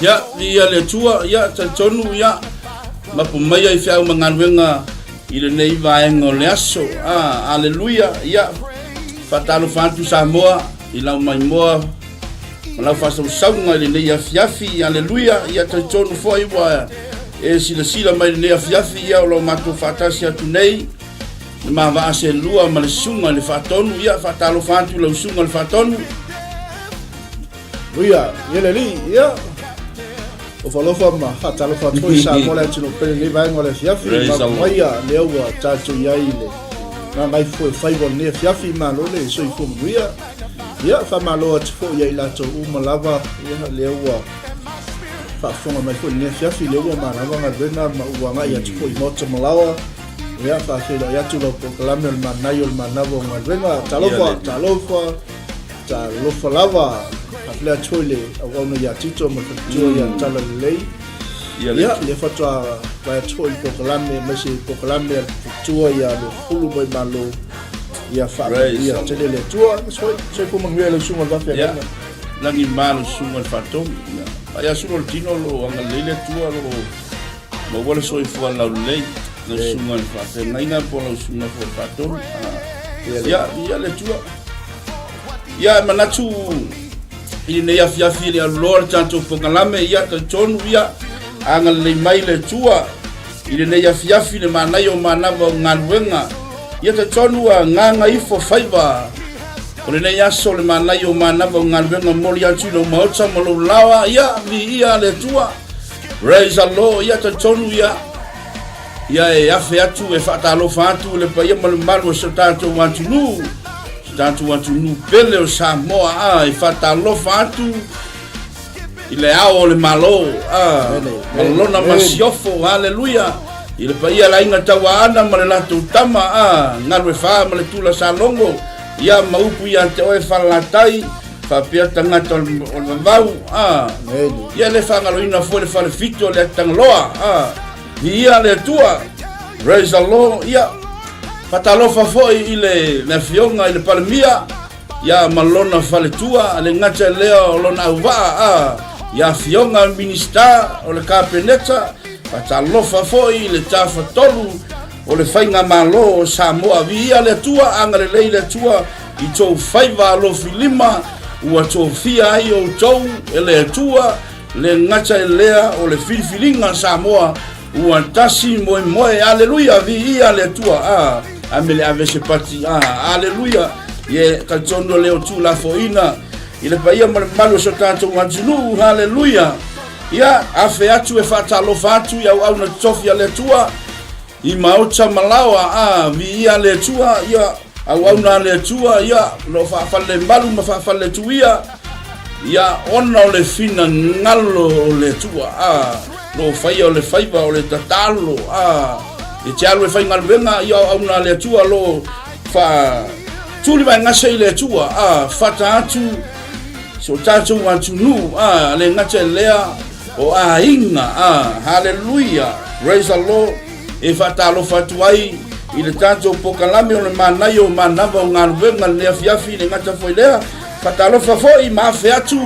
Ya ia le tua ya tonu ya mapumaya i fiau mangaluenga i le nei vaenga o le aso. Aleluia ya fatalo fantu Samoa i lau mai moa malau fasausaunga i le nei afiafi. Aleluia ya tonu foi wa e sila mai le nei afiafi ya o lau matu fatasi atu nei ma va se lua ma le sunga le fatonu ya fatalo fantu lau sunga le fatonu. Uia yele li ya o falofa ma fatalo fatu sa mo le tino pe ni vai ngole fiafi ma moia le wa tatu yaile na mai foi fai ne fiafi ma lo le so i fu uia ya fa ma lo at fo yaila to uma lava ya le wa fa fonga mai foi ne fiafi le wa ma lava nga bena ma wa nga ya tipo i moto malawa ya fa se lo ya tu lo proclame el manayo el manavo nga bena talofa lava afle chole awano ya tito ma tito ya tala lei ya le fatwa ba chole proclame mesi proclame tito ya lo fulu boy malo ya fa ya tele le tua so como ngelo sunga va fe langi malo sunga fatom ya sunga tino lo anga lele tua lo mo wala so fu la lei no sunga fa fe naina po lo sunga fatom ya le tua ya manatu ine ya fiafi le lor tanto pokalame ya tonu ya anga le mai le tua ine ya fiafi le manayo manava ngalwenga ya tonu nganga ifo faiva ole ya so le manayo manava ngalwenga moli ya tulo maotsa molo lawa ya vi ya le tua raise the Lord ya tonu ya fiatu e fatalo fatu le pa mal malo so tanto wantunu tanto wantunu pele o Samoa e fatalo fatu ile ao le malo malona masiofo haleluya ile pa ia la inga tawana malena tutama ngalwe fa male tula salongo ya maupu ya te o falatai fa pia tanga tol o vau ya le fa ngalo ina fo le fa le fito le tangloa ia le tua raise the Lord ya fatalofa foi ile na fionga ile palmia ya malona faletua le ngacha leo lona uva ya fionga minister o le kapeneta fatalofa foi ile tafa tolu o le fainga malo Samoa via le tua angale le tua i to faiva lo filima ua to fia ai o to ele tua le ngacha lea o le filifilinga Samoa ua tasi moe aleluia via le tua amele avese pati aleluia ye kaltono leo tu la foina ile paia malo so tanto wajulu haleluia ya afe atu e fatalo fatu ya au na sofia le tua i maota malawa via le tua ya au na le tua ya lo fa falle malu ma fa falle tuia ya ona le fina ngalo le tua lo faia le faiva o le tatalo e tialu e fainga venga ia au na le tua lo fa tuli vai ngase le tua fata atu so tatu wantu nu le ngate lea o inga hallelujah raise the Lord e fata lo fatuai ile tanto pokalame o le manayo manava ngal venga le fiafi le ngata foi lea fata lo fa foi ma fe atu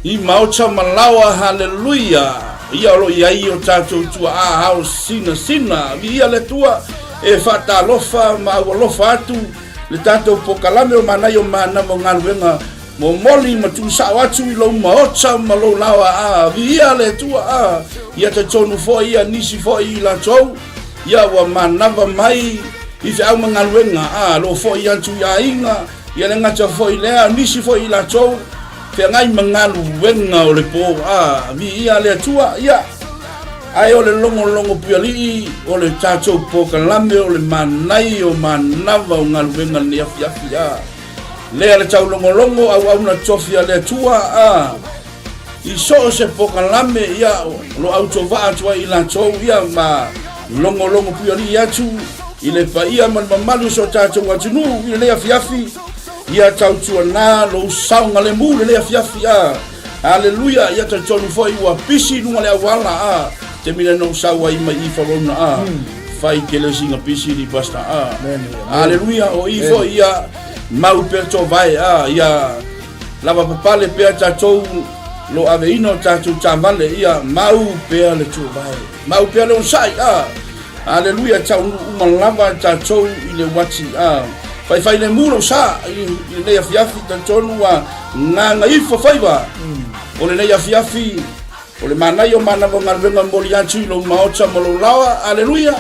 i maota malawa hallelujah ia lo ia o tato tua hao sina via le tua e fata lofa ma lofa atu le tato pokalame o manayo mana mo ngalwenga mo moli matu sawatu i lo maota ma lo lawa via le tua ia te tonu fo ia nisi fo i la tou ia wa manava mai i te au ngalwenga lo fo ia tu ia inga ia le ngata fo i lea nisi fo i la tou fe ngai mangalu wenga o le po vi ia le tua ia ai o le longo piali o le tato po kalame o le manai o manava o ngalu wenga ni afia le tau longo au na tofia le tua i so se po kalame ia lo auto va tua i la tou ia ma longo piali ia tu ile pa ia malu so tato watunu ile afia ia tautua na lo saunga le mule le afiafia haleluya ia tonu foi ua pisi nunga le awala te mina no sawa i mai farona fai kele singa pisi di basta haleluya o ifo ia mau perto vai ia lava papale pe tatou lo aveino tatu tamale ia mau pea le tu vai mau pea le sai aleluia tau umalava tatu ile wati fai le mulo sa ile afiafi tantonu wa nganga ifo faiva ole le afiafi ole manayo manavo ngalvenga mboliantu lo maocha mololawa aleluia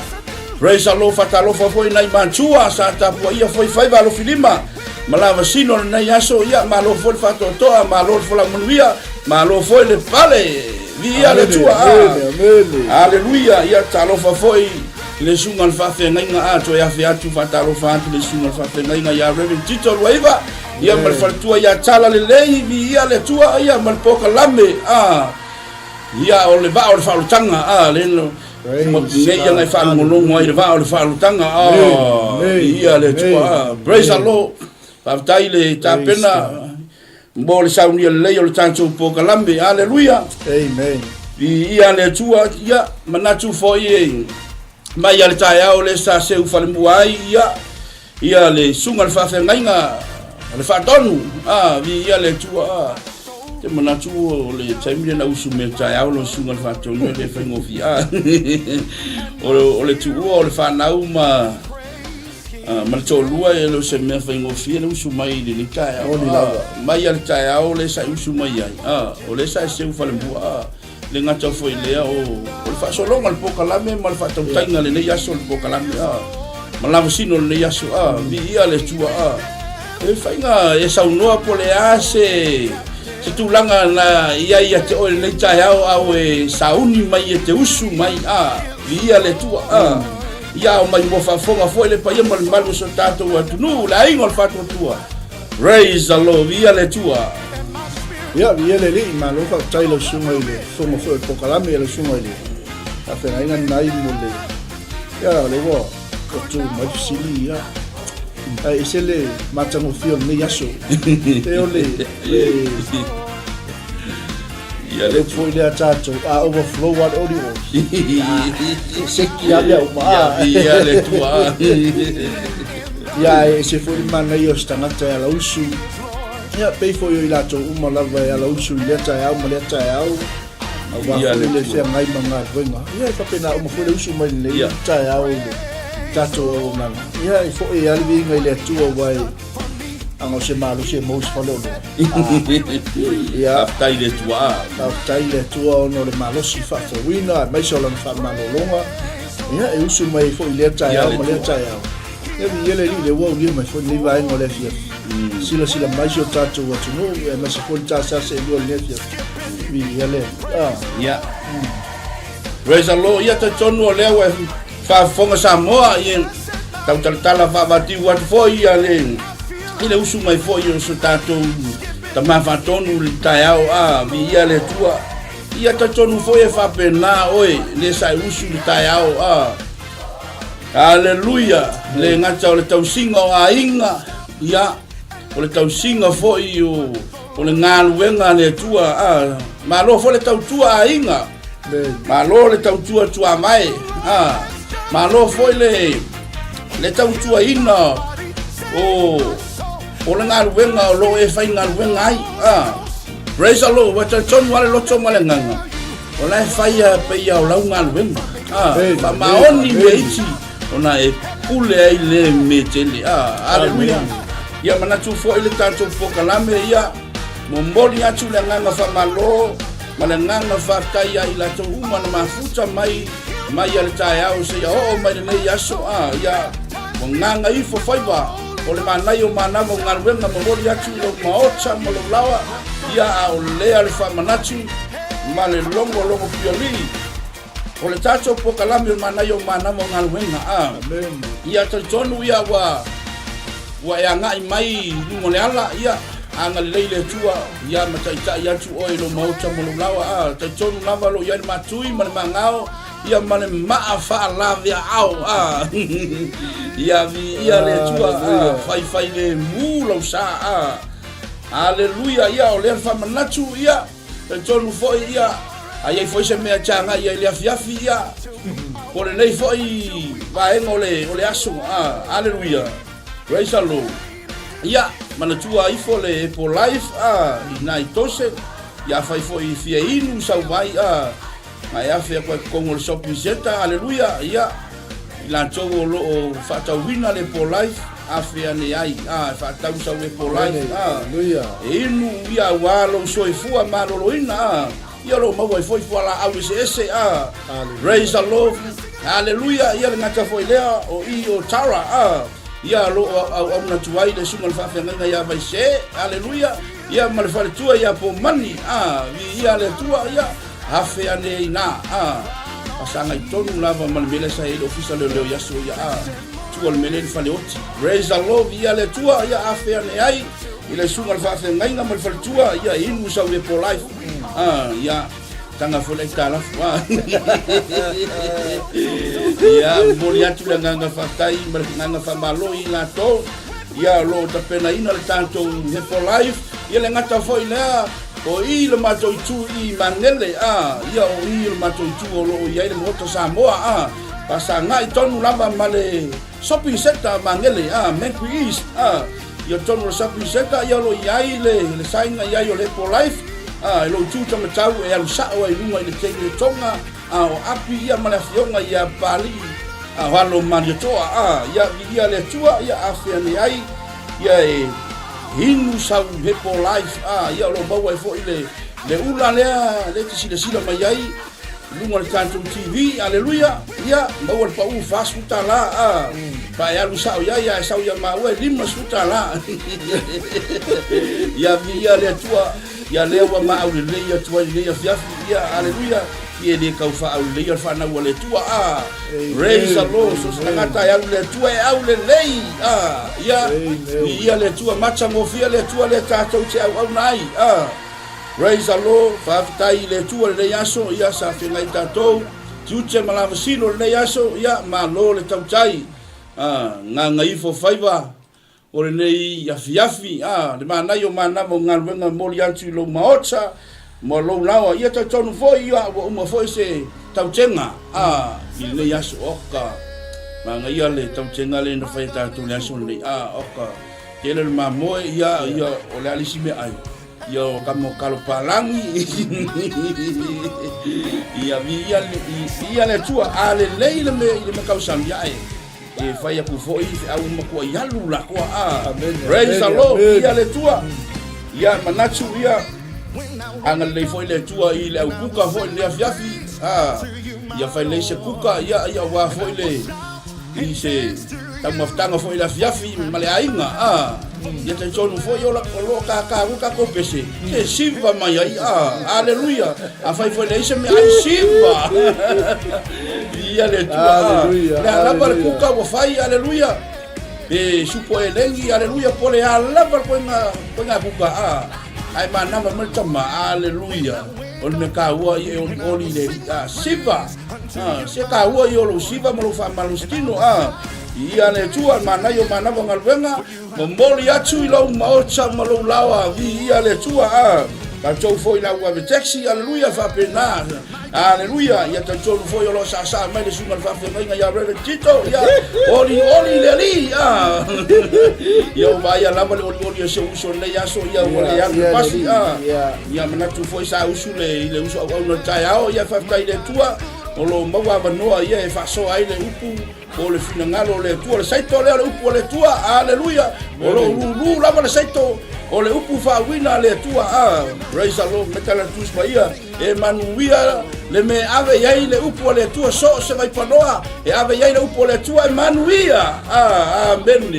praise the Lord fatalo foi nai mantua sa tapu ia foi faiva lo filima malava sino na yaso ia malo foi fato toa malo foi la munuia malo foi le pale via le tua aleluia ia talo foi le sungal fa fe nga ato ya fe atu fatalo fa le sungal fa fe nga ya reven tito waiva ia mal faltua ya tala le lei via le tua ia mal poka lame ia o le va o le fa lutanga le no mo ia ngai fa molongo ia va o le fa lutanga ia le tua praise the Lord Paftai le tapena mbole saunia le o tanto poka lambe haleluya amen ia le tua ia manatu foi mai ale taia o le sa se ufale muai ia le sunga le fa ngainga le fa tonu ia le tua te manatu le taimile na usume taia o le sunga le fa tonu le fa ngofia o le tua o le fa nauma malto lua e lo se me fai ngofia le usu mai le taia mai al taia o le sa usu mai ai o le sa se ufale bua le ngata foi le o fa solo mal poka lame mal fa tau tainga le ya sol poka lame mal sino le ya so vi ia le tua e fai nga e sa unoa po le ase se tu langa na ia te o le taia o e sauni mai e te usu mai vi ia le tua ia o mai mo fa fonga foi le pai mal mal so tato atu no la ingol fa tua raise the Lord via le tua ia via le malo fa tai lo sunga ile fonga foi pokalame le sunga ile a fe na nai mo le ia le wo ko tu mai sili ia ai se le matango fio ne yaso e o le ia le foi le atato overflow what audio seki ia ia le tua ia se foi mana io stangata la usu ia pay for yo ilato uma lava ya la usu le ta mo le ta ia le se mai manga venga ia fa pena uma foi le usu mai le ta le tato manga ia foi ia le vinga le tua vai ango se malo se mos follow ia tai le tua no le malo si fa wina mai so la fa malo longa ia e usu mai foi le ta mo le ta e vi ele le wo le mai foi le vai no le fia sila mai so tato wa tu no e mai se ko ta sa se lo le fia vi ele ia praise the Lord ia ta tonu le wa fa fonga Samoa ia tau tala fa bati wa foi ia le ile usu mai foi o so tato tama fa tonu le taiao vi ia le tua ia ta tonu foi fa pena oi le sai usu le taiao haleluya le ngata o le tau singa ainga ia o le tau singa foi o le ngaluenga le tua malo foi le tau tua ainga malo le tau tua mai malo foi le tau tua ina o le ngaluenga o lo e fai ngaluenga ai praise the Lord wa ton wale lo to male nganga o la fai pe ia o la ngaluenga pa maoni meiti ona e pule ai le metele aleluia ia manatu fo ile tanto fo kalame ia momboli atu le nganga fa malo male nganga fa tai ai la to uma na mafuta mai ale tai au se mai le yaso ia nganga i fo faiva o le manai o mana mo ngalwenga momboli atu lo maocha mo lo lawa ia o le ale fa manatu male longo pioli o le tato po kalame o mana yo mana mo ngalwenga amen ia ta tonu ia wa ya ngai mai mo le ala ia anga leile tua ia mataita ia tu oi lo mauta mo lawa ta tonu lava lo ia matui mal mangao ia male maafa la via au ia le tua fai le mulo sa haleluya ia o le fa manatu ia ta tonu foi ia ai foi se mea changa ia le afiafi ia por le foi vai ngole ole asu haleluya praise the Lord ia manatua i fo le po life ina itose ia fai foi fia inu sau vai mai afe ko kongo shopping center haleluya ia la togo lo fatawina le for life afe ane ai fatau sau le for life haleluya inu ia walo soifua maloloina ia lo mau foi fala au ese raise the love haleluya ia ngata foi lea o tara ia lo au na tuai le sunga fa nga ia vai se haleluya ia mal fa tua ia po mani ia le tua ia afe ane ina asanga itonu lava mal mele sa ele official le ya so ia tua le mele fa le oti raise the love ia le tua ia afe ane ai ile sunga fa nga mal fa tua ia inu sa we for life ia tanga fole tala ya bolia tu nga fatai nga fa malo ina to ya lo ta pena ina tanto he for life ya le ngata foi la o le mato tu I manele ya o le mato tu lo ya le moto Samoa pasanga itonu lamba male shopping center manele Menku East ya tonu shopping center ya lo ya le sainga ya yo le for life lo tu tama tau e alu sao e lunga i le tenge tonga o api ia malafionga ia pali walo mariotoa ia le tua ia afiane ai ia e hinu sau he for life ia lo bawa e fo ile le ula lea le tisila mai ai lunga le tanto TV haleluya ia bawa pa u fast utala pa ia lu sao ia sao ia mawe lima utala ia le tua ya lewa ma au le ya tua le ya fiafi ya haleluya ye de ka fa au le ya fa na wale tua raise the lord so ngata ya le tua au le lei ya le tua macha mo fia le tua le ta tau che au nai raise the lord fa tai le tua le ya so ya sa fi nai ta to tuche malava sino le ya so ya ma lo le tau chai nga ngai fo faiva ore nei afiafi le mana yo mana mo ngalwenga moliantu lo maotsa mo lo lawa ia ta tonu foi ia o mo foi se tautenga il nei aso oka manga ia le tautenga le no fai ta tu le aso le oka tele ma mo ia o le alisi me ai yo kamo kalo palangi ia le tua ale le me kausan ia e fai aku foi au maku ialu la ko raise the lord ia le tua ia manachu ia anga le foi le tua I le kuka foi le afiafi ia fai le se kuka ia wa foi le I se tamaftanga foi le afiafi male ainga ia te tonu foi ola lo ka ko pese e siva mai ai haleluya a fai foi le se me ai siva ia le tua la lava le kuka wa fai haleluya e supo elengi haleluya pole lava ko nga kuka ai mana mal tama haleluya on me ka wa e on le siva se ka wa yo lo siva mo fa malustino ia le tua mana yo mana ngalwenga momboli atu ilo maocha malo lawa ia le tua ka tau foi la wa taxi haleluya fa pena haleluya ia ta tau foi lo sa mai le sunga fa pena ya brother Tito ya oli le li ia vai ya lava le oli se uso le ya so ia wala ya pasi ia mana tu foi sa uso le uso au no tai ao ia fa tai le tua o lo mawa manoa ia e fa so ai le upu o le finangalo le tua le saito le upu le tua haleluya o lo lu lava le saito o le upu fa wina le tua raise the lord metala tus maia e manuia le me ave yai le upu le tua so se vai panoa e ave yai le upu le tua e manuia amen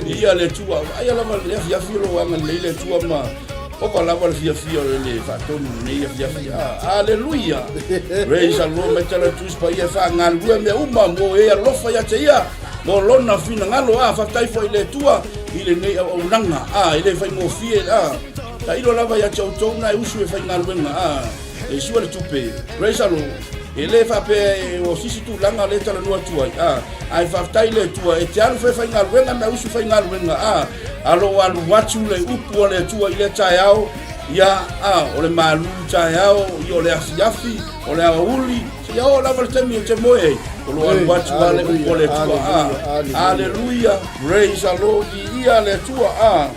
ia le tua ai lava le fia filo anga le tua ma o ko lava le fia le fa tonu nei fia haleluya raise the lord metala tus maia fa ngalua me uma mo e lofa ya te ia mo lona fina ngalo fa tai foi le tua ile nei o nanga ile fai mo fie ta ilo lava ya chau na usu e fai ngalwenga e sua le tupe raise the lord ele fa pe o sisi tu langa le tala no tua ai fa tai le tua e te alu fai ngalwenga na usu fai ngalwenga alo alu watu le upu le tua ile taiao ya ole malu taiao yo le afiafi ole auli ya ola voltemi te moe o alu watu le upu le tua haleluya raise the lord ia le tua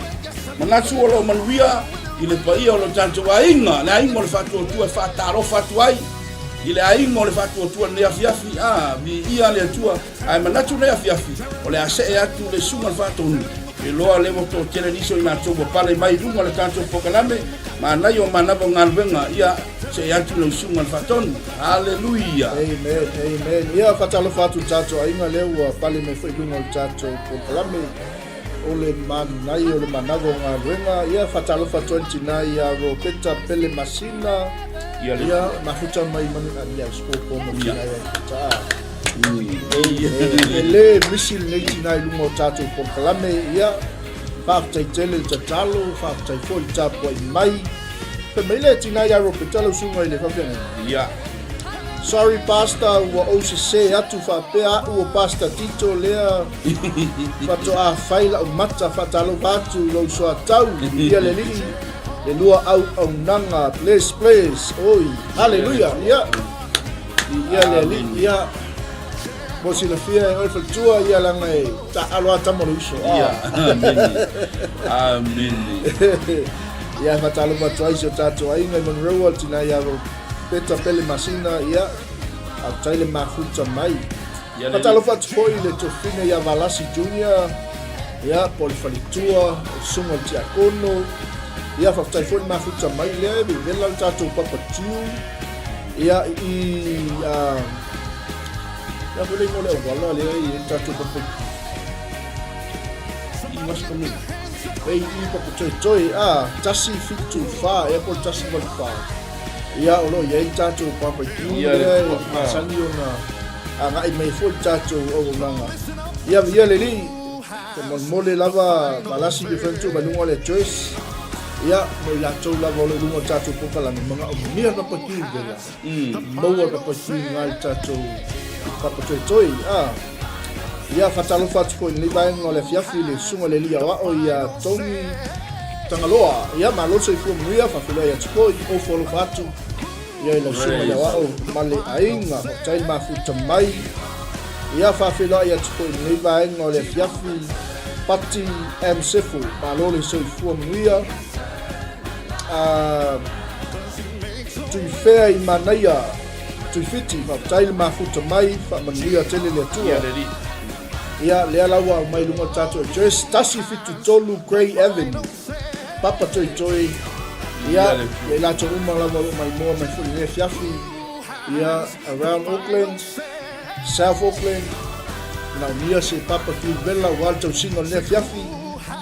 manatu lo manuia i le paia o lo tātou ainga, le ainga o le whatuatua whātaro whatuai, i le ainga o le whatuatua le afiafi, vi ia le atua, ai manatu le afiafi, o le ase e atu le sunga le whatonu, e loa le moto tele niso i mātou wa pale mai runga le tātou pokalame, ma nai o manava ngalwenga, ia se e atu le sunga le whatonu, haleluia. Amen, amen. Ia whatalo whatu tātou ainga leo pale me whai runga le tātou pokalame, o le manai o le manavo ngalwenga, ia whatalo whatu nai a ro peta pele masina, ia mafuta mai manu ia skopo mo tia ia ele misil nei tina lungo tatu por kalame ia faftai tele tatalo faftai fol tapo mai pe mele tina ia ro petalo sunga ile fafena ia sorry pastor wa OCC atu fa pe o pastor Tito lea fato a faila o mata fatalo batu lo so atau ia le lili le lua au nanga place oi haleluya ia le lili ia mo si la fia e fa tua ia langa e ta alo atamo lo so ia amen ia fatalo batu ai so tato ai ngai monroa tina ia ro peta pele masina ia a taile mafuta mai fatalo fatu foi le tofine ia valasi junior ia polifalitua sumo tiakono ia faafetai foʻi mafuta mai lea vevela le tatou papatiu ia ia foi leigo le auala lea i tatou papatiu i maskamina ei i papatoetoe tasi fitufā ia po le tasi valifā ia o loo iai tatou papatiu lea masani ona agaʻi mai foʻi tatou auaunaga ia lelii mole lava malasi vefentu valuga le choice ia mo latou lava o le lunga tatou pokalame maga o mia papatiu vela maua papatiu ngai tatou papatoetoi ia fatalofa atu foi nei vaega o le afiafi le suga le lia aʻo ia togi tagaloa ia maloso i fuamanuia faafeloi atu foi ofolofa atu ia i lausuga le aʻo ma le aiga faafetai le mafuta mai ia faafeloi atu foi nei vaega o le afiafi pati msefo malo le soifuamanuia tui fea i manaia tui fiti faafetai le mafuta mai faamanuia tele le atua ia lea laua mai luga tatou Joyce tasi fitutolu Gray Avenue papa toitoi ia le latou uma lava o mai moa mai foʻi lea fiafi ia around Auckland South Auckland naumia se papa kiuvela ua le tausiga o lea fiafi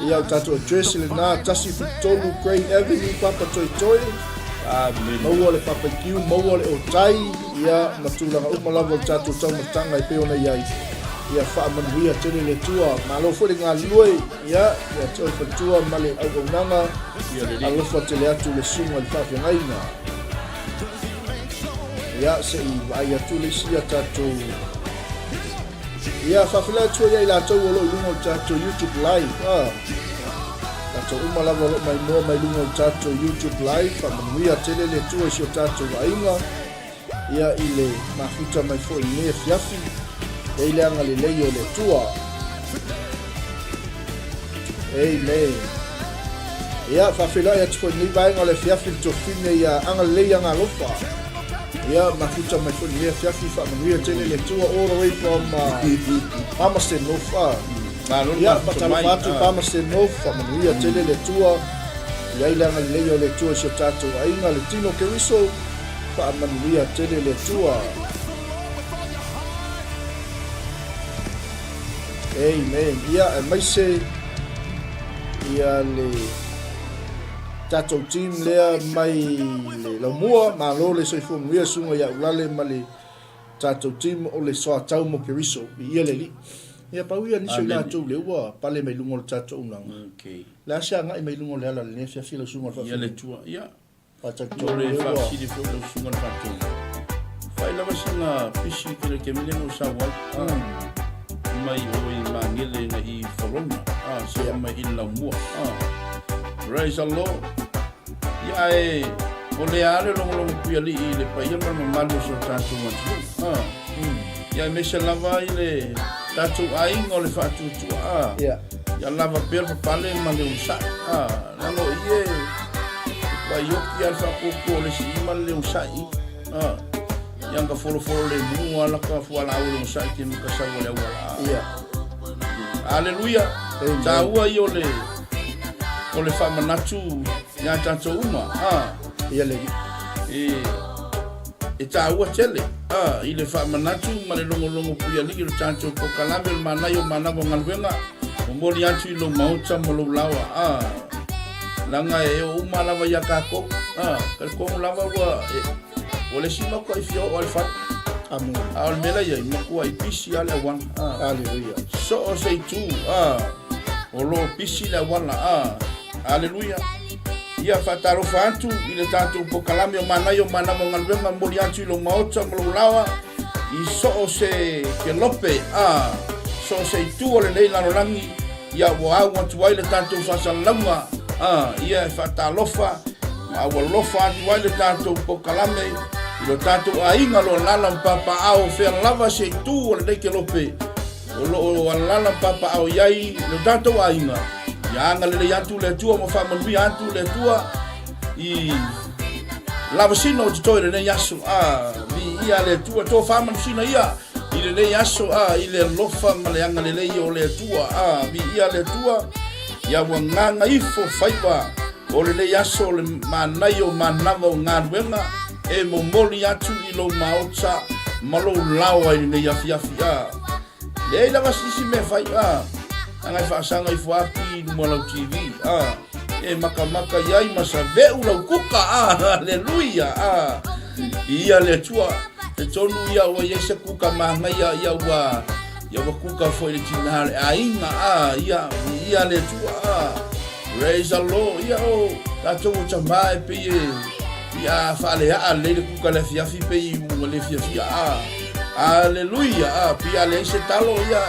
ia o tatou Joyce lenā tasi fitutolu Gray Avenue papa toitoi maua le papakiu maua le otai ia matulaga uma lava o tatou taumataga e pe ona iai ia faamanuia tele le tua malo foi le galulue ia toe fatua ma le auaunaga alofa tele atu le suga i le faafegaiga ia seʻi vaai atu le isia tatou ia faafela atua iai latou o loo i luga o le tatou YouTube live tatou uma lava o loo mai moa mai luga o le tatou YouTube live faamanuia tele le tua i sio tatou vaaiga ia i le mafuta mai foʻi lea fiafi ei leanga lelei o le tua. Amen. Ia whawhelai atu koe ni vaenga o le fiafi tofine ia anga lelei anga lofa. Ia mafuta mai koe lea fiafi whamanuia tele le tua all the way from Palmerston North. Ia patalofatu Palmerston North whamanuia tele le tua. Ia leanga lelei o le tua sio tatou ainga le tino keriso whamanuia tele le tua. Amen. Ia mai se ia le tatou team lea mai le laumua malo le soifuamuia suga ia ulale ma le tatou team o le soatau mo keriso ia le li ia pauia niso i latou le ua pale mai luga o le tatou unaga le ase agaʻi mai luga o le ala lenei fiafi le suga ia le tua ia patau le faasili foi le suga le fatou fai lava saga pisi kelekemile mo sauai mai oi mangele na i forona so mai i laumua praise the Lord ia e o le ale longolongo pia li i le paia ma malu so tatou atu ia me se lava i le tatou ainga o le faatutua ia lava pea papale ma le usa lalo ie yoki al whakoko le si ima le usai. Yang ka folo le mua la ka fuala au le usai ke muka sawa le wala. Haleluya. Taua i o le whamanatu ngā tātou uma. Ia le. E taua tele. I le whamanatu ma le longo puia liki le tātou ko kalame le manai o manawa ngalwenga. O mori atu i lo mauta mo lo lawa. Langa e o uma lava ia kako. Kal kongu lava ua o le sima ko i fio o le whatu. Amen. Al mela ia i makua i pisi ale wan. Haleluya. So o sei tu. O lo pisi le wana. Haleluya. Ia whataro whantu i le tātou po kalame o manai o manawa ngalwenga mori atu i lo maota mo lo lawa. I so o se ke lope. So o se tu o le nei lanorangi. Ia wa au atu ai le tātou whasalanga. Ia e whatalofa. Awa lofa atu ai le tātou po kalame. I lo tātou a inga lo lalam papa au whea lava se tu o le nei ke lope. O lo lalam papa au iai lo tātou a inga. Ia anga le atu le tua mo whamanui atu le tua. I lava sino o te toi le nei aso. Vi ia le tua tō whamanu sina ia. I le nei aso i le lofa ma le anga le lei o le tua. Vi ia le tua. Ia wa nganga ifo whaipa. O le nei aso le manai o manawa o ngā ruenga. E mo moli atu i lo maota. Malo lawa i nei afiafi. Le ei lava sisi me whai. Angai whaasanga i whaaki i Malau TV. E makamaka iai masa veu lau kuka. Haleluia. Ia le tua. E tonu ia wa iese kuka mahangai ia wa. Ia wa kuka foi le tinahale. Inga. Ia le tua. Praise the Lord. Ia o. Tatou o tamae pe ia whaalea le kuka le fiafi pe i mua le fiafi. Haleluia. Pia le se talo ia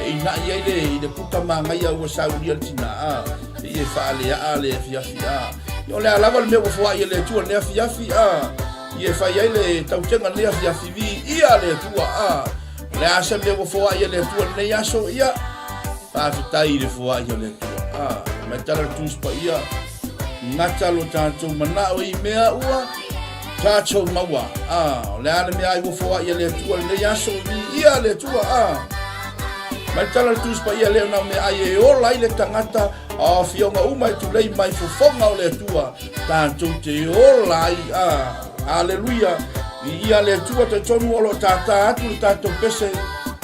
ina ia le kuka mangai au sauri al tina e whaalea le fiafi yo le alava le mea fua ia le tua le fiafi ia whai le tautenga le fiafi vi ia le tua le asa mea fua ia le tua le aso ia whaafitai le fua ia le tua mai tala tuspa ia ngata lo tātou mana o i mea ua tātou maua le ana mea i fua ia le tua le aso vi ia le tua mai tala tuspa ia leo na me ai o lai le tangata a fionga uma tu lei mai fofonga o le tua tanto te o lai haleluya ia le tua te tonu o lo tata atu tato pese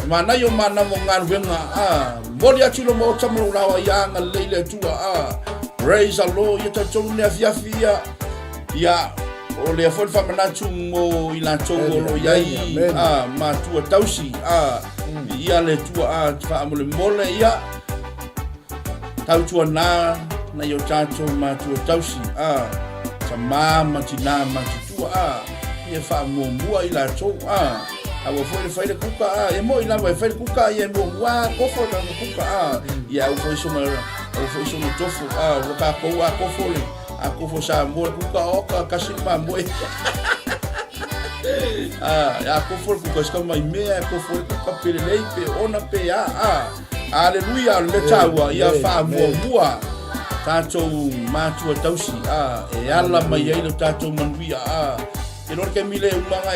mana yo mana mo ngarwenga mori atu lo mo tamu lawa ia nga le tua praise the Lord ia te tonu ne fiafia ia o le fol fa manatu mo ila tongo lo yai ma tua tausi ia le tua fa mo le mole ia tau tua na yo tato ma tua tausi sa mama tina ma tua ia fa mo mua ila to awa foi le faile kuka e mo ila vai faile kuka ia mo wa kofo na kuka ia o foi so mo tofu o ka ko wa kofo le aku fo sa mo kuka oka kasi pa mo aku fo kuka ska mai me aku fo kuka pele pe ona pe haleluya le tawa ia fa mo bua tato matua tausi e ala mai ai le tato manuia e lor ke mile umanga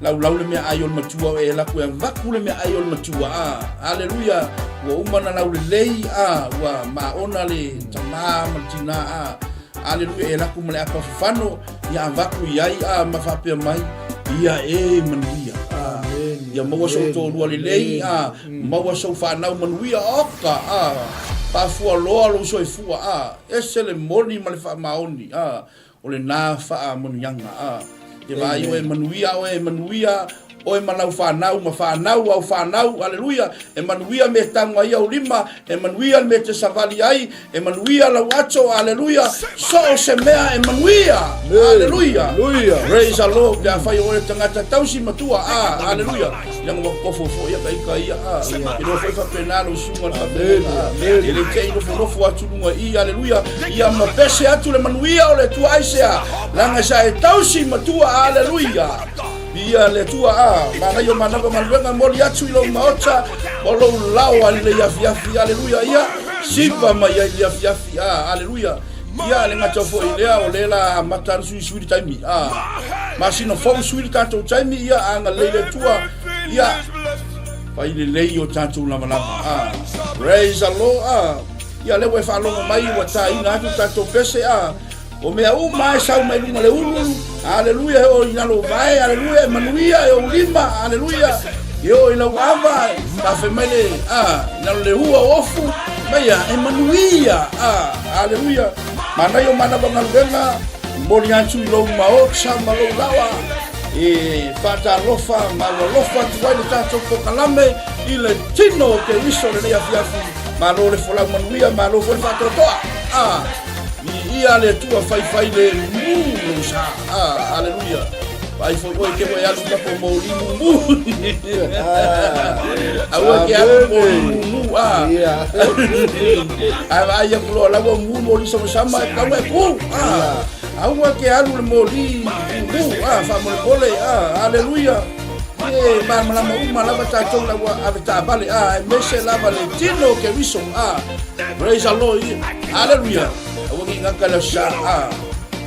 lau le me ayol matua e la ku vaku le me ayol matua haleluya wa umana lau le lei wa ma ona le tama matina haleluya e la ku mele apa fano ya vaku iai ma fa pe mai ia manuia amen ya mo so to lu le lei mo so fa na manuia oka pa fu lo so fu ese le moni ma le fa maoni o le na fa monianga e vai o manuia o manau whanau ma whanau au whanau haleluya e manuia me tango ai au lima e manuia me te savali ai e manuia lau ato haleluya so se mea e manuia haleluya praise the Lord ya fai o le tangata tausi matua haleluya yang mo kofo ia kai ia e no foi fa penalo sunga na e le kei no fo atu nunga haleluya ia ma pese atu le manuia o le tua aisea langa sa e tausi matua haleluya ia le tua mana yo mana ko malwenga moli atu lo maota o lo lawa le ya haleluya ia sipa mai ya haleluya ia le ngata fo ilea o lela mata sui taimi masino fo sui tato taimi ia anga leile tua ia pai le lei o tato lama praise the Lord ia le we fa longa mai wa tai na tato pese o mea mai sau mai lunga le ulu haleluya o ina lo vai haleluya manuia o lima haleluya yo ina wava ta femele ina le hua ofu maya emanuia haleluya mana yo mana bangal benga mboni anchu lo mao chama lo lawa fata lofa malo lofa tuai ta toko kalame ile tino ke iso le ya fiafi malo le fola manuia malo fo fata toa ia le tua fai le mulo sa haleluya vai foi que vai alugar por molimu awa que molimu vai a pro lá o moli sama kawe ku awa que alu moli fa mole haleluya malama ta tola wa ata bale mese la bale tino que viso praise the Lord haleluya awi ngakala sa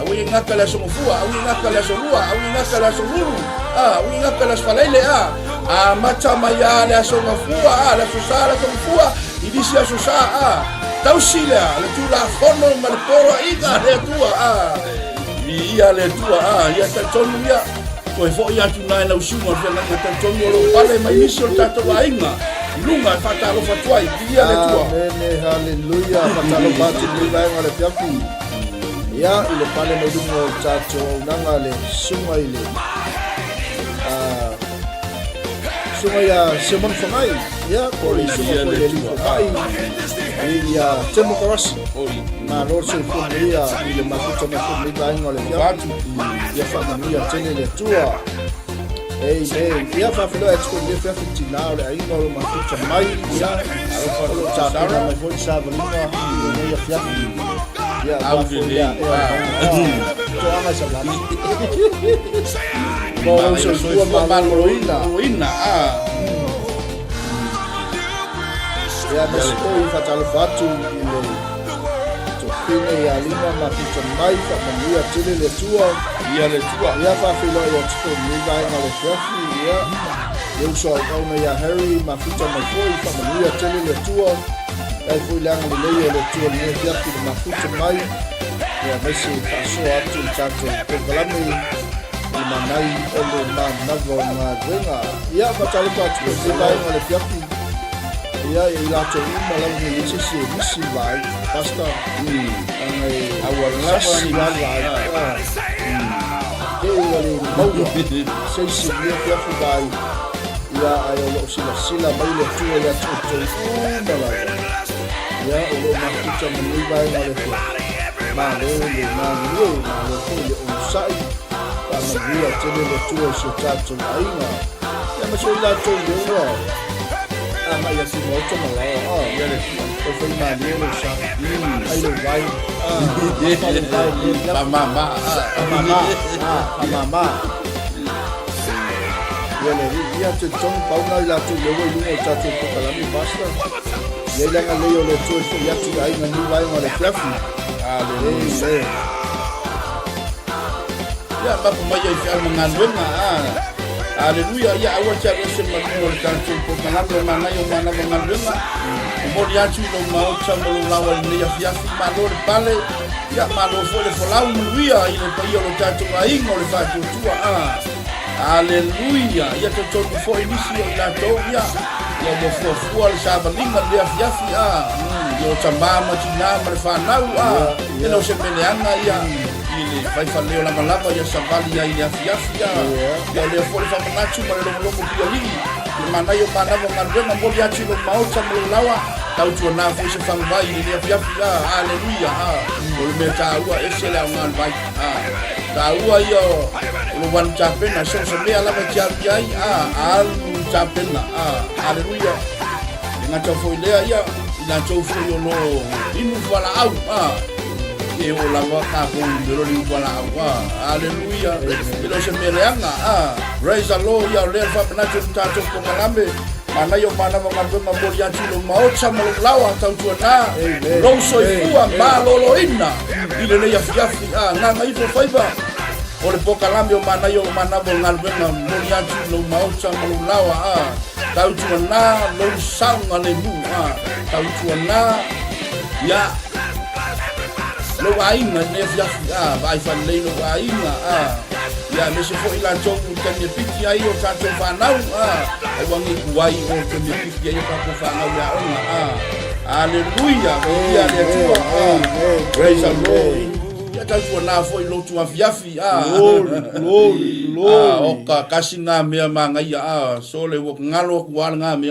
awi ngakala so mfua awi ngakala so lua awi ngakala so lulu awi ngakala so falele mata mayale so mfua la so sala so mfua idisia so sa tausila le tula fono malporo iga le tua ia le tua ia ta tonu ia ko fo ia tuna na usuma fe na ta tonu lo pale mai miso tato ainga lunga fatalo fatwai ia le tua amen haleluya fatalo batu ni vai ngale piapi ya ile pale no dungo tato unanga le suma ile suma ya semon fonai ya ko le suma ko le fonai ya temo koras na lor se fonai ile makuta na fonai vai ngale piapi ya famia tene le tua amen ia fa filo exco le fa fitina le ai no makuta mai ya alo tato na mai foi sabalina ia fiapi ya audilia toama sabana mo so sua maloina ya besko fatalo fatu ile topine ya lima mapicha mai fa mamia tele le tua ya fa filo ya tso ni vai na le fiafi ya eu so ona ya Harry mapicha mai foi fa mamia tele le tua ai foi lá no meio do tio ne fiafi de mafuta mai ya mesi passou atu tanto programa e manai ele mandava uma venga ia batalo para tu de vai no fiafi ia ila to uma lá no início se vai basta ai awal lava ni vai eu ali mau sei se ia fiafi vai ia ai lo sila mai le tu ia tu ya ulo makuta mlibai ngalefu malele malele malele usai kama vile tele le tuo shotatu aina ya mashoila to yo ama ya si moto malao yale ko foi malele sha ai lo vai mama yale ya te tong pauna ya tu yo yo tatu ko kalami basta Yela ngaleyo le tuo ya tu ai ngani vai ngale fiafi haleluya ya bapa mai ya mangandwenga haleluya ya awacha rese manuno tanto ko kanalo mana yo mana mangandwenga mo ya tu no mau chamo lo lawa ni ya fiafi malor pale ya malo fole folau luia ile paio lo tanto ai ngole fatu tua haleluya ya to fo inisio la to ya mo fo sabalinga dia fiafi yo chambama tinama fanau elo se meneanga ya ile vai faleo la malapa ya sabali ya ile fiafi ya le fo fa manachu malo lo dia li mana yo mana mo ngandwe mo dia chilo mau chamo lawa tau tu na fo se fang vai ile fiafi haleluya o me taua esela ngan vai taua yo lo wan chapena so se me ala ma chai alu chapena haleluya dengan chofo ile ya ina chofo yo no inu wala au e o la waka ko ndero li wala au haleluya ilo se me leanga praise the Lord ya le fa na tato ko malambe mana yo mana mengambil ngambol yang cilo mau sama lawa tau tuana long soifua malolo ina ile ne ya fiafi nga ifo faiba ole poka lambi o mana yo mana mengambil ngambol yang cilo mau sama lawa tau tuana long sang ale mu tau tuana ya lo ainga ne fiafi vai fan le lo ainga ya me se foi la chongu kan ye piki ai o ka to fanau o wangi kuai o kan ye piki ai o ka to fanau ya ona haleluya ya le tua praise the lord ya ka tu na foi lo tu afiafi glory o ka kasina me manga ya so le wo ngalo kwa nga me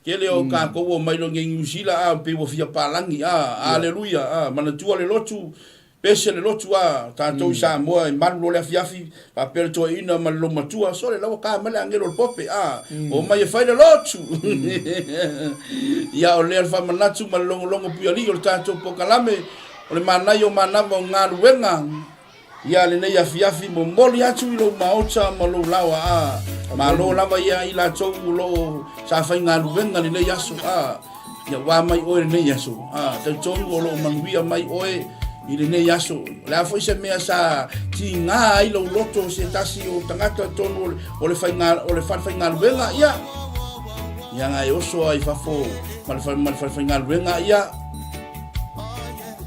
kele o ka ko wo mai lo ngi usila pe wo fia palangi haleluya mana tu le lotu pese le lotu tatou sa moa malu le fiafi pa per to ina malo matua so le lawa ka mala ngelo pope o mai fai le lotu ya o le fa manatu malongo longo piali o tatou pokalame o le manayo manava ngalu wenga ya le nei fiafi mo moli atu lo maota malo lawa malo lava ya ila tou lo sa fai ngalu wenga le nei aso ya wa mai o le nei aso tatou lo manguia mai oe ile ne yaso la foi se mea sa tinga ai lo loto se tasi o tangata tonu o le faingal venga ia nga oso ai fafo mal faingal venga ia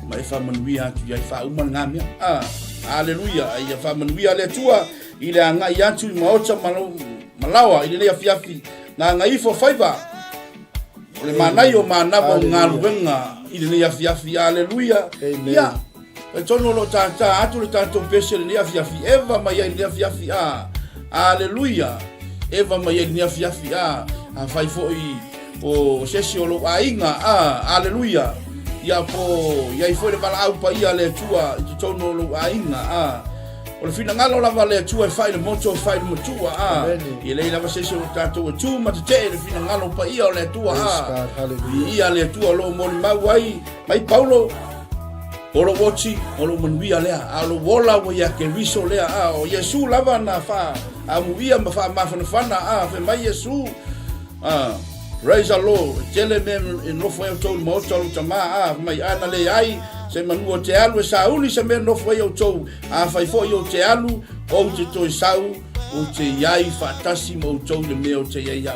mai fa manuia tu ia fa uma ngamia haleluya ai fa manuia le tua ile nga ia tu maota malawa ile ya fiafi nga ifo faiba le manayo manava ngal venga ile ya fiafi haleluya ia tono lo tata atu le tato pese le fiafi eva mai le fiafi haleluya eva mai le fiafi fai foi o sesi lo ainga haleluya ya po ya foi le bala au pa ia le tua tono lo ainga o le fina ngalo la vale tua fai le moto fai le motua ile la sesi lo tato tu ma te le fina ngalo pa ia le tua ia le tua lo mo mai paulo olo wochi olo manuia lea alo wola wo ya ke riso lea o yesu lava na fa amuia ma fa fana fe mai yesu praise the lord tele men in no foi to mo to tama mai ana le ai se manu o te alu sauli se men no foi to fa foi o te alu o te to sau o te yai fatasi mo to le me o te yai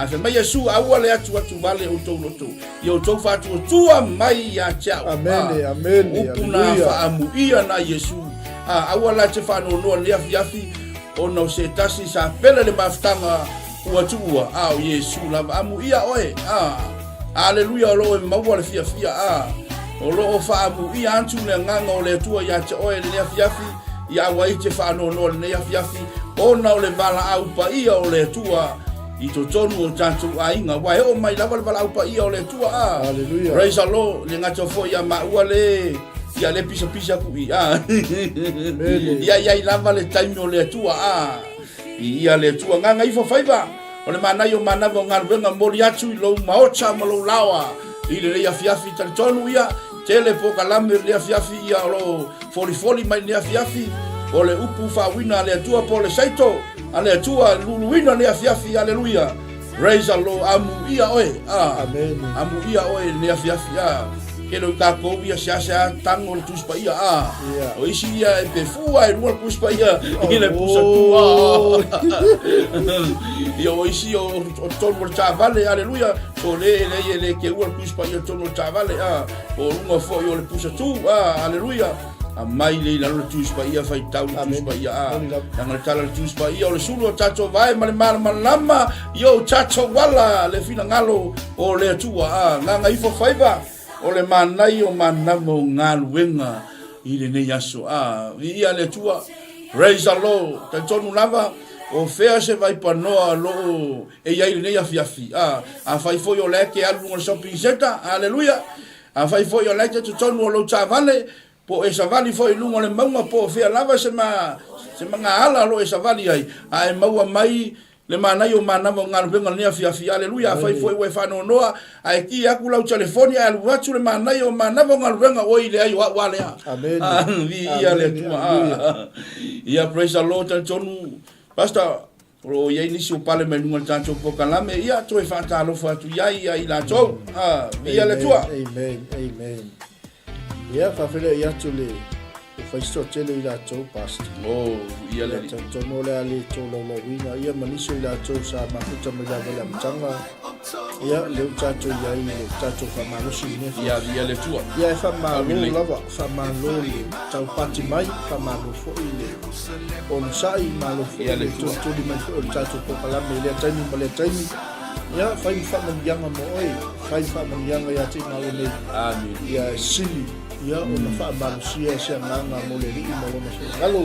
fe mai yesu awale atu vale o to loto yo to fatu tua mai ya cha amen upuna fa amuia na yesu awala te fa no le afiafi o no se tasi sa pele le maftanga ua o yesu la amuia oe haleluya lo ma wala fia o lo fa amuia antu le nganga o le tua ya cha oe le afiafi ya wai te fa no le afiafi o na le bala au pa ia o le tua i to tonu o tantu ainga wai o mai lava bala upa ia o le tua haleluya praise the lord le ngato fo ya ma wale ya le pisa ku ya lava le time o le tua ia le tua nganga ifo faiva o le manayo manavo ngarwenga mori atu lo maocha malo lawa ile le fiafi tan tonu ia tele poka lambe le fiafi ia lo foli mai le fiafi o le upu fa wina le tua po le saito ale tua luluina le afiafi haleluya praise the lord amuia oe amen amuia oe le afiafi kelo ka ko ia sia tango le tuspa ia o isi ia pe fua e lua kuspa ia ile pusa tua o isi o tono chavale haleluya so le ke ua kuspa ia tono chavale o lunga fo yo le pusa tu haleluya mai le la tus pa ia fai tau tus pa ia yang le tala tus pa ia o le sulu tato vai malama yo tato wala le fina ngalo o le tua nga ifo faiva o le manai o manamo ngaluenga ile ne yaso ia le tua praise the lord tonu lava o fea se vai panoa lo e ia ile ne afiafi fai foi o le ke alu o shopping center haleluya fai foi o le te tonu o lo chavale po e savali foi lungo le maunga po fea lava se manga ala lo e savali ai maua mai le manai o manava ngaluenga ne afiafi haleluya fai foi we fano noa ai ki aku lau telefoni ai lu atu le manai o manava ngaluenga o ile ai wa le amen ia le tua ia praise the lord tonu pastor o ye ni so pale me nunga tanto po kalame ia to e fata lo fa tu ia la to ia le tua amen ia fa fele ia to le fa sto tele ila to past ia le to no le ali to lo wina ia maniso ila to sa ma puta me la mtanga ia le tato ia le tato fa malusi ne ia le tua ia fa malu lava fa malu tau pati mai fa malu fo ile on sai malu fo ia le tua to di mai fo tato po kala me le taimi ia fa fa man yanga mo oi fa man yanga ia ti malu ne amin ia sili ia ona fa malusi ia se nganga mo le ri mo lo so galo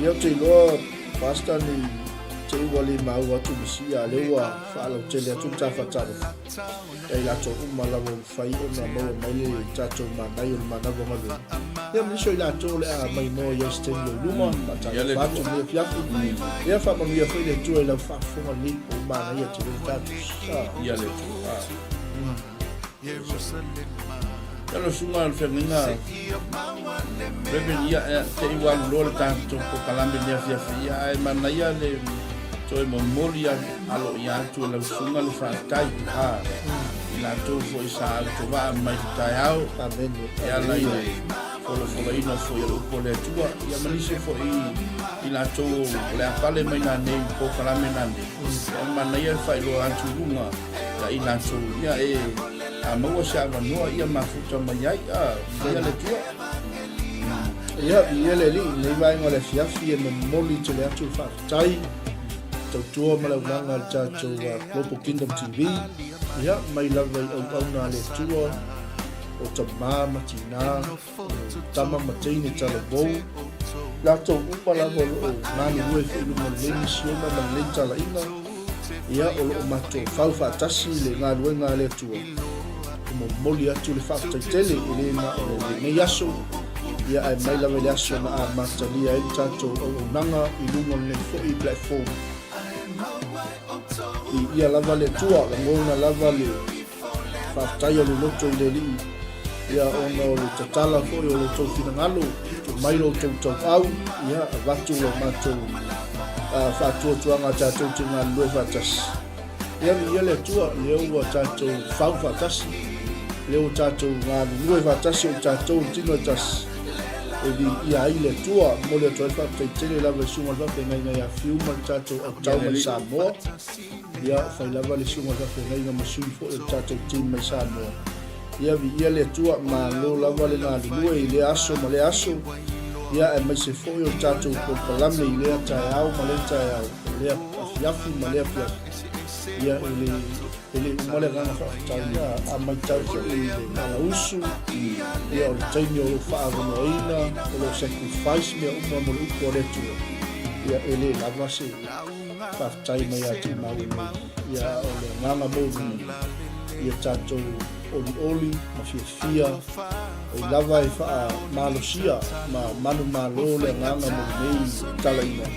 ia te lo pasta ni te wali mau atu bisia lewa fa lo tele atu tafa talo ai la to umala wo fai ona mo mai le tato ma mai o ma na bo ma ia mi so la to le a mai mo ia stendo luma ta fa to me fiafu ia fa mo ia foi le tu la fa fo ma ni o ma na ia te tato ia le kalau sunga al femina ia te igual lo tanto po kalambe dia fia ai mana ia le to memoria alo ia tu la sunga le fa tai la to fo isa to va mai tai au amen ia la ia fo ina fo ia po le tua ia malise fo ila to le apale mai na nei po kalambe na nei mana ia fa lo antu lunga la ina to ia mau sa no ia mafuta mai ai ia le tua ia le li nei vai ngole fiafi e me moli te le atu fa tai to tua mala nganga chacho wa Global Kingdom TV ia mai lava au na le tua o ta mama tina tama matini tala bo la to upala bo na ni we fi mo le misiona ma le tala ina ia o mato fa tasi le nga le tua mo moli atu le fakta tele ile na o me yaso ia ai mai lava le aso na matalia e tato o nanga i lungo le foi platform ia lava le tua la ngona lava le fakta ia le loto ile li ia ona o le tatala foi o le to finangalo mai lo to au ia vatu lo mato fatu tuanga tato tinga lo fatas ia le tua le o tato fatas leo tato ngani nue fatasi o tato tino tas e di ia ile tua mo le toa fa tele la versione va pe ngai ya film tato o tau mai Samoa ia fa la va le sumo va pe ngai ma sui fo o tato tim mai Samoa ia vi ia le tua ma lo la va le ngani nue le aso ma le aso ia e mai se fo o tato ko palame ile ta au ma le ta au le afiafi ma le afiafi ia ele mole gana fa tanga a mai tau so ele na usu ia o taimi o fa no ina o sacrifice me o mo ko le tu ia ele la vase fa tai mai a ti mai ia o le ngana bo ia tato oli ma fia o lava e fa malosia ma manu malo le ngana mo nei tala ina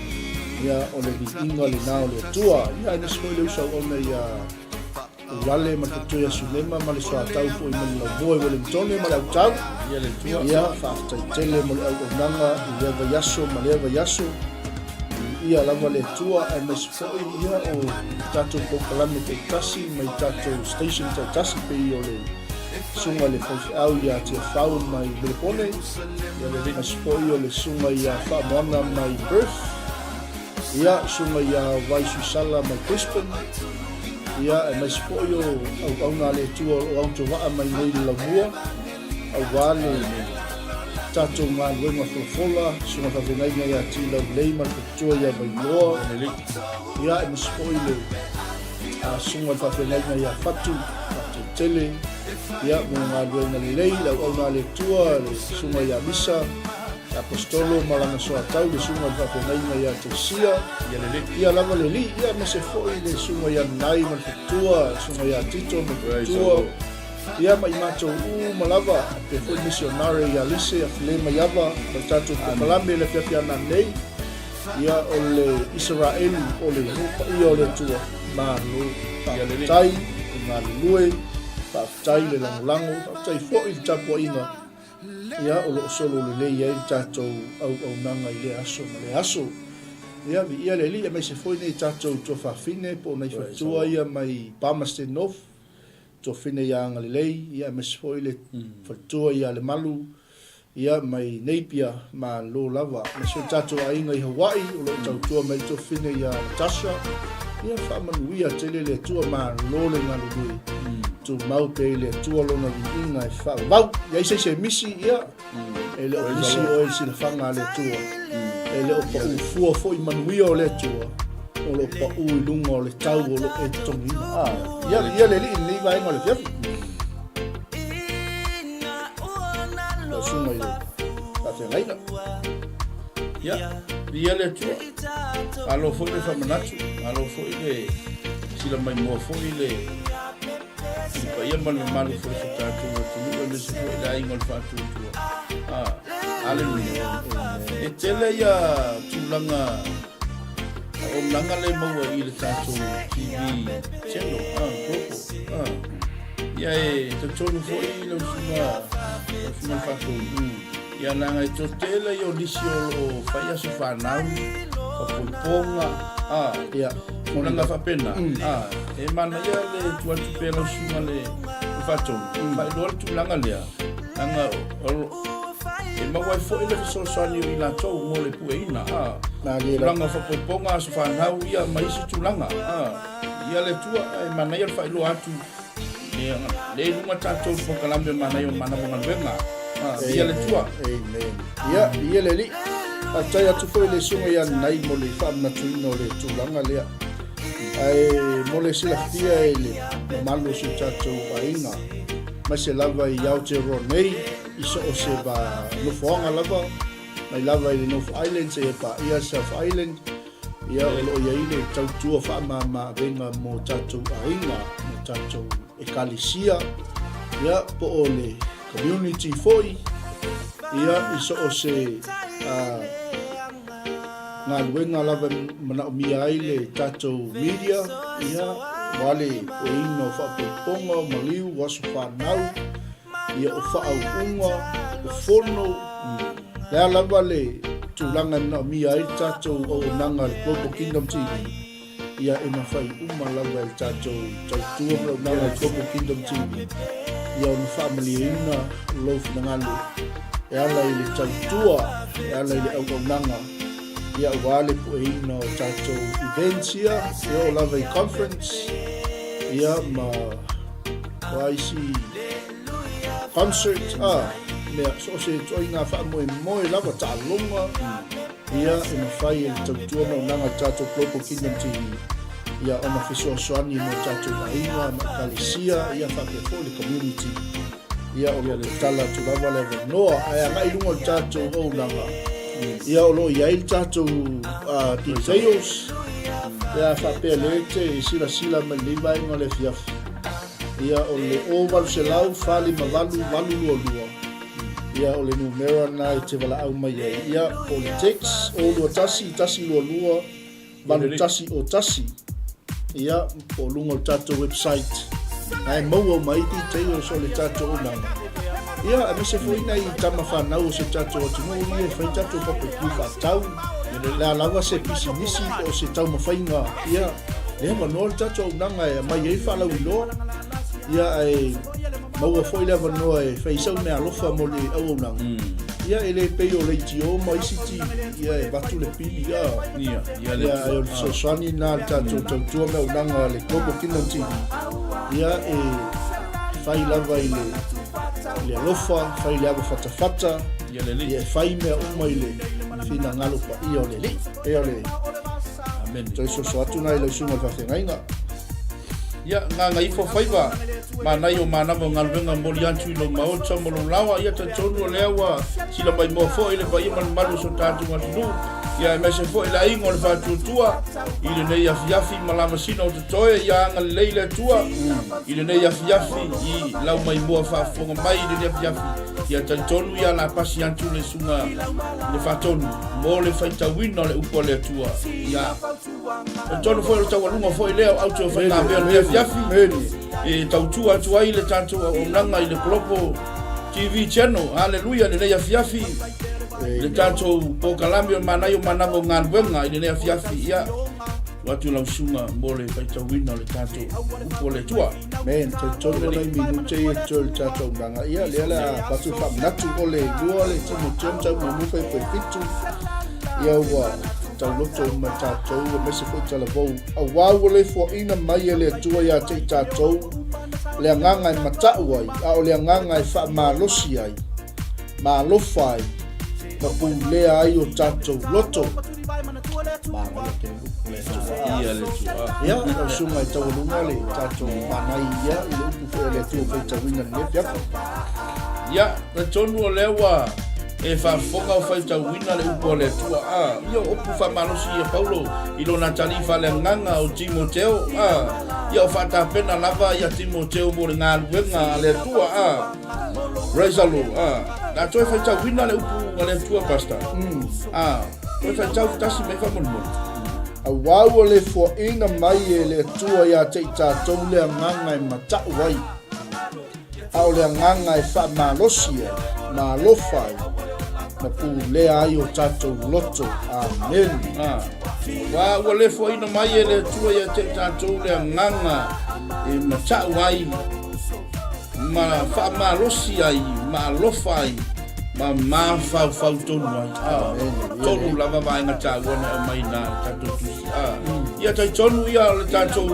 ia o le inga le na o le tua ia ni so le usa o me ia wale ma tu ya sulema ma le so tau fo i ma boy wale tone ma le tau ia le tua ia fa tele mo le nanga ia va yaso ma le va yaso ia la vale tua e ma so ia o tato ko kalame te tasi mai tato station te tasi pe o le sunga le fa au ia te fau mai le pone ia le ma so ia le sunga ia fa mona mai birth ia sunga ia vai su sala mai Brisbane ia e mai spoio au na le tua o au wa mai nei la bua au wale tato man we ma fola suma fa venai ia ti la leima ko tua ia vai no ia e mai spoio a suma fa venai ia fatu tele ia mo na lei la au na le tua le suma ia misa apostolo malanga so tau le sunga va pe nai ia te sia ia lava le li ia me se foi le sunga ia nai ma tua sunga ia tito ma tua ia mai mato malava pe foi missionary ia lise a fle mai ava ma tato ko malambe le pia na nei ia o le Israel o le ia o le tua ma no ia le tai ma lue pa tai le lango tai foi tapo ina ia o lo solo le ia tato au nanga ile aso ia ia le li mai se foi nei tatou to fa fine po nei fa tua ia mai Palmerston to fine ia ngalilei ia mai se foi le fa tua ia le malu ia mai Napier ma lo lava ma se tatou ainga i Hawaii o lo tau tua mai to fine ia Tasha ia fa manuia tele le tua ma lo le ngalui tu mau pe le tua lo na inga fa mau ia se misi ia ele o misi o se le fanga le tua ele o pa ufua foi manuia o le tua o lo pa u lunga o le tau o lo e tongi ia le li ni vai ngole fiafi o suma ia ta te laina ia le tua alo foi le famanatu alo foi le sila mai mo foi le pa ia malu foi se tatu tu le se foi la ingol fatu tua aleluia e tele ia tulanga o langa le maua i le tatu TV channel koko ia e te tonu foi le suma fatu ia nanga i to tele i o lisio o faia se whanau whapoiponga ia Nanga whapena e mana ia le tuatu pēlau suma le whatou whai loa tulanga lea nanga e mawai fo ele fisosani o i la tau mo le pueina tulanga whapoiponga aso whanau ia maisi tulanga ia le tua e mana ia le whai loa atu le lunga tatou pokalambe mana ia mana mongan wenga ia le tua ia le li atai atu foi le sunga ia nai mo le whaamnatuina o le tulanga lea ai mole sila fia ele malu se tatou ainga ma se lava i Aotearoa iso o se ba no fonga lava mai lava i North Island se pa ia South Island ia o ia ile tautua fa ma venga mo tatou ainga mo tatou ekalisia ia po ole community foi ia iso o se nga luenga lava mana o mia ile tatou media ia wale o ino whapoponga maliu wasu whanau ia o whaau o fono lea lava le tūlanga na o mia ile tatou o nanga Global Kingdom TV ia e mawhai lava ile tatou tautua o nanga Global Kingdom TV ia o na whamali ina lofu na ngalu e ala ile tautua e ala ile au nanga ia wale po ino tatou events ia o lava i conference ia ma waisi concert mea so se toinga wha moe lava ta'alonga ia e mawhai e tautua no nanga tatou Global Kingdom TV ia ona fisoasoani no tatou lainga ma kalisia ia whapefo le community ia o le tala tu lava le noa ai ngai lungo tatou o nanga ia o lo ia il tatou details ia whapelete sila ma lima inga le fiafi ia o le oval se lau fali ma valu lua ia o le numero na i te wala au mai ia politics o lua tasi lua valu tasi o tasi ia o lungo tatou website ai mau mai details o le tatou o nanga ia a se foi nei tama whanau se tatou atu ia foi tatou papo kifa tau la lava se pisinisi o se tau mawhainga ia le manoa tatou nanga e mai ei whalau ilo ia ai maua foi le manoa e whaisau mea alofa mo le au nanga ia ele pei o le tio ma isiti ia e batu le pili ia e o so swani na tatou tautua mea nanga le Global Kingdom TV ia e whai lava i le alofa, whai le awa whatawhata ia whai mea uma i le whina ngalo pa ia o le li e o le amen toi so atu nai lau sunga whawhengainga ia ngā ifo whaiwa ma nai o manama ngaluenga mori antu ilo maota mo lo lawa ia ta tonu o leawa sila mai mo fo ile pa ia malu so tatu matunu ia me se fo ila ingo le fatutua ile nei afiafi malama sina o totoe ia ngal leile tua ile nei afiafi i lau mai mo fa fonga mai ile nei afiafi ia ta tonu ia la pasi antu le sunga le fatonu mo le faita wino le upo le tua ia tonu fo le tawalunga fo ile au to fa na be afiafi e tautua tua ile tatu o nanga ile Global TV channel haleluya le nei afiafi Le tātou po kalami o manai o manango ngānuenga i le afiafi ia watu lau sunga mo le whaitawina le tātou upo le tua. Men, te tonu nei minute e tō le tātou nganga ia, lea la patu whamnatu o le lua le timo tēmtau mo muwhai koe fitu. Ia ua tau loto ma tātou e mese koe tala vau. A wāua le fua ina mai e le atua ia te tātou. Le nganga e matau ai, a o le nganga e wha malosi ai. Malofa ai. Ma pū lea ai o tātou loto. Mānga le te Ia le tua. ia o sunga i tau lunga le tātou manai ia i le upu whea le tua whaitawina le piako. Ia, na tonu o lewa e whaafonga o whaitawina le upo le tua. Ia opu whamalosi ia Paulo i lona talifa le nganga o Timoteo. Ia o whatapena lava ia Timoteo mo le ngā luenga le tua. Praise the Lord. Na toi whaitawina le upu le tua pasta. Toi whaitau tasi me whamonmoni. A wāua le fua ina mai e le tua ia te tātou le nganga e matau ai. A o le nganga e wha malosi ai, malofa ai. Na pū lea ai o tātou loto. Amen. Wa le fo ina mai e le tua ia te tātou le nganga e matau ai. Ma wha malosi ai, ma lofa ai. Ma fau tonu ai. Tonu lava vai na tāwana e mai na tātou tusi. Ia tai tonu ia le tātou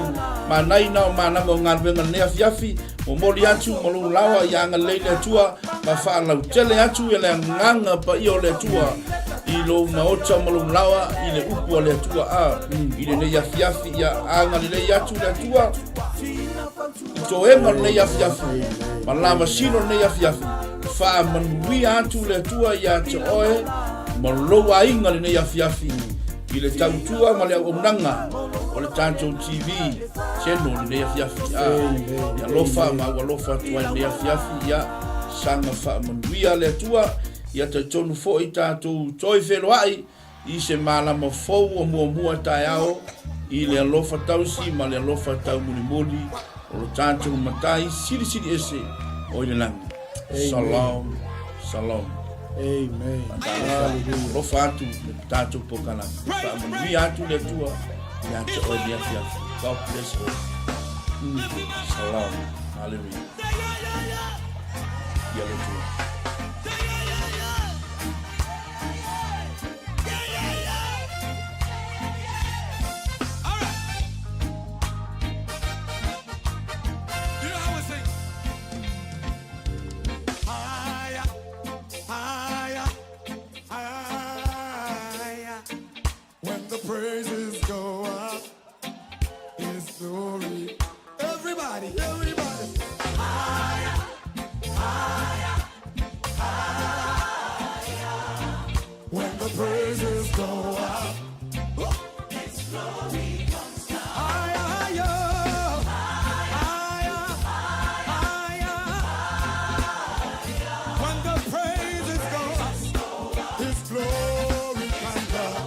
manai na o mananga o ngānuenga nea fiafi. Mo mori atu, mo lu lawa i anga leile tua. Ma whaalau tele atu e le nganga pa i o le tua. I lo maota mo lu lawa i le upu o le tua. I le nea fiafi ia anga le atu le tua. I to enga le nea fiafi. Ma lama sino nea fiafi. Wha manui atu le tua ia te oe. Ma loa inga le nea fiafi. I le tautua ma le au nanga. O le tātou TV. Cheno le nea fiafi. Ia lofa ma ua lofa tua le nea fiafi. Ia sanga wha manuia le tua. Ia te tonu fo i tātou toi wheroai. I se malama fau o mua tai ao. I le alofa tausi ma le alofa tau muli. O le tātou matai siri ese. O i le langi. Salam, salam. Amen. Lo fatu tato pokala. We atu le tua. Ya te o dia fia. God bless you. Salam. Hallelujah. Ya le tua. Praises go up, His glory. Everybody, everybody. Higher, higher, higher. When the praises go up, His glory comes down. Higher, higher, higher, higher. When the praises go up, His glory comes down.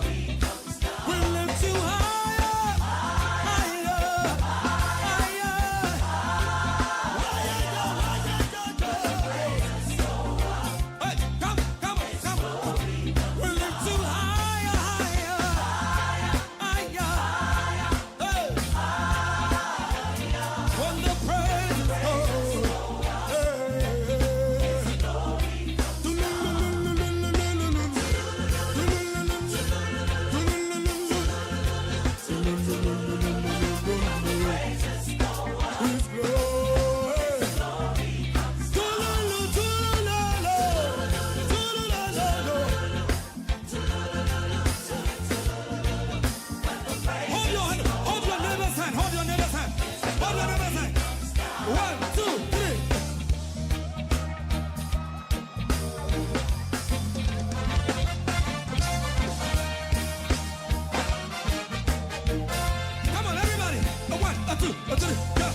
Come on, everybody. A one, a two, a three, go.